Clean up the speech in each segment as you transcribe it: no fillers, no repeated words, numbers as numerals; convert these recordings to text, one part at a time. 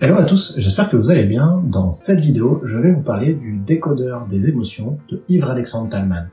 Hello à tous, j'espère que vous allez bien. Dans cette vidéo, je vais vous parler du décodeur des émotions de Ivre-Alexandre Thalmann.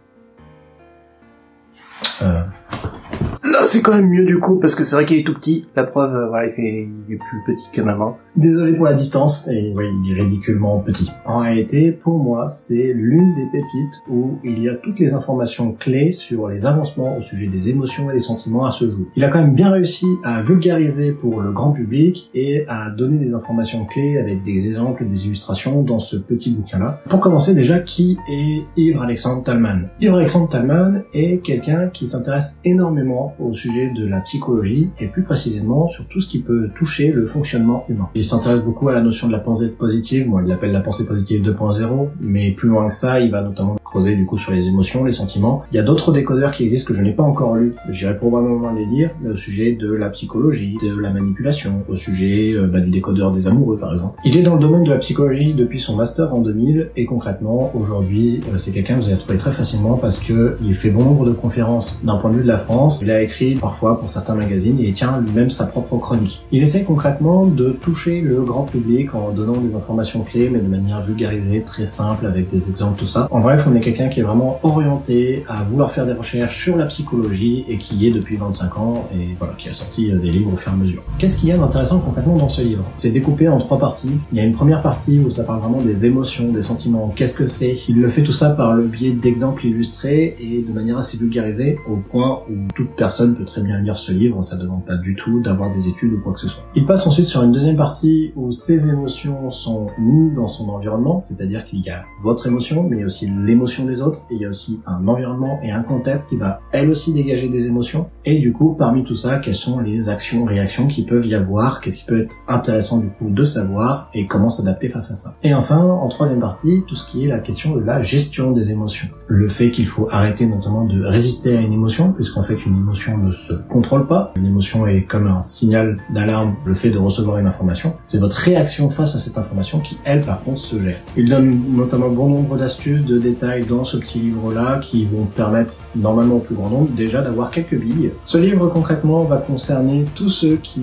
Là c'est quand même mieux du coup, parce que c'est vrai qu'il est tout petit. La preuve, voilà, il est plus petit que maman. Désolé pour la distance, et oui, il est ridiculement petit. En réalité, pour moi, c'est l'une des pépites où il y a toutes les informations clés sur les avancements au sujet des émotions et des sentiments à ce jour. Il a quand même bien réussi à vulgariser pour le grand public et à donner des informations clés avec des exemples, des illustrations dans ce petit bouquin-là. Pour commencer déjà, qui est Ivre-Alexandre Thalmann? Ivre-Alexandre Thalmann est quelqu'un qui s'intéresse énormément au sujet de la psychologie et plus précisément sur tout ce qui peut toucher le fonctionnement humain. Il s'intéresse beaucoup à la notion de la pensée positive, il l'appelle la pensée positive 2.0, mais plus loin que ça, il va notamment creuser du coup sur les émotions, les sentiments. Il y a d'autres décodeurs qui existent que je n'ai pas encore lus, j'irai probablement les lire, au sujet de la psychologie, de la manipulation, au sujet du décodeur des amoureux par exemple. Il est dans le domaine de la psychologie depuis son master en 2000 et concrètement aujourd'hui c'est quelqu'un que vous allez trouver très facilement parce que il fait bon nombre de conférences d'un point de vue de la France. Il a écrit parfois pour certains magazines et il tient lui-même sa propre chronique. Il essaie concrètement de toucher le grand public en donnant des informations clés mais de manière vulgarisée, très simple, avec des exemples, tout ça. En bref, on est quelqu'un qui est vraiment orienté à vouloir faire des recherches sur la psychologie et qui y est depuis 25 ans et voilà, qui a sorti des livres au fur et à mesure. Qu'est-ce qu'il y a d'intéressant concrètement dans ce livre? C'est découpé en 3 parties. Il y a une première partie où ça parle vraiment des émotions, des sentiments, qu'est-ce que c'est. Il le fait tout ça par le biais d'exemples illustrés et de manière assez vulgarisée au point où toute personne peut très bien lire ce livre, ça ne demande pas du tout d'avoir des études ou quoi que ce soit. Il passe ensuite sur une deuxième partie où ces émotions sont mises dans son environnement, c'est-à-dire qu'il y a votre émotion, mais il y a aussi l'émotion des autres, et il y a aussi un environnement et un contexte qui va elle aussi dégager des émotions, et du coup, parmi tout ça, quelles sont les actions, réactions qui peuvent y avoir, qu'est-ce qui peut être intéressant du coup de savoir, et comment s'adapter face à ça. Et enfin, en troisième partie, tout ce qui est la question de la gestion des émotions. Le fait qu'il faut arrêter notamment de résister à une émotion, puisqu'en fait une émotion ne se contrôle pas. Une émotion est comme un signal d'alarme, le fait de recevoir une information. C'est votre réaction face à cette information qui, elle, par contre, se gère. Il donne notamment bon nombre d'astuces, de détails dans ce petit livre-là qui vont permettre, normalement au plus grand nombre, déjà d'avoir quelques billes. Ce livre, concrètement, va concerner tous ceux qui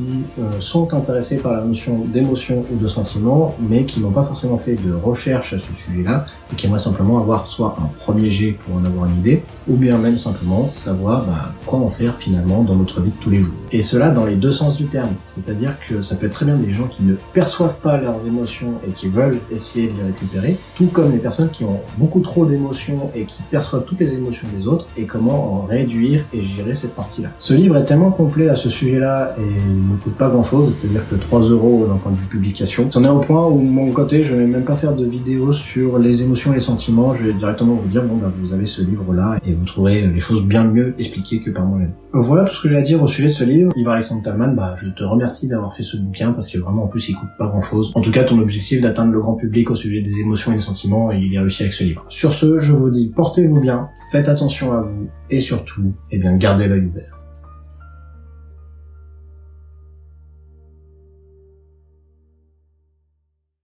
sont intéressés par la notion d'émotion ou de sentiment, mais qui n'ont pas forcément fait de recherche à ce sujet-là, et qui aimeraient simplement avoir soit un premier jet pour en avoir une idée, ou bien même simplement savoir quoi en faire finalement dans notre vie de tous les jours. Et cela dans les deux sens du terme, c'est-à-dire que ça peut être très bien des gens qui ne perçoivent pas leurs émotions et qui veulent essayer de les récupérer, tout comme les personnes qui ont beaucoup trop d'émotions et qui perçoivent toutes les émotions des autres et comment en réduire et gérer cette partie-là. Ce livre est tellement complet à ce sujet-là et il ne coûte pas grand-chose, c'est-à-dire que 3 € d'un point de vue publication. C'en est au point où de mon côté, je vais même pas faire de vidéo sur les émotions et les sentiments, je vais directement vous dire vous avez ce livre-là et vous trouverez les choses bien mieux expliquées que par moi-même. Voilà tout ce que j'ai à dire au sujet de ce livre. Ivre-Alexandre Thalmann, je te remercie d'avoir fait ce bouquin parce que vraiment en plus il coûte pas grand chose. En tout cas ton objectif d'atteindre le grand public au sujet des émotions et des sentiments, et il est réussi avec ce livre. Sur ce, je vous dis portez-vous bien, faites attention à vous et surtout, gardez l'œil ouvert.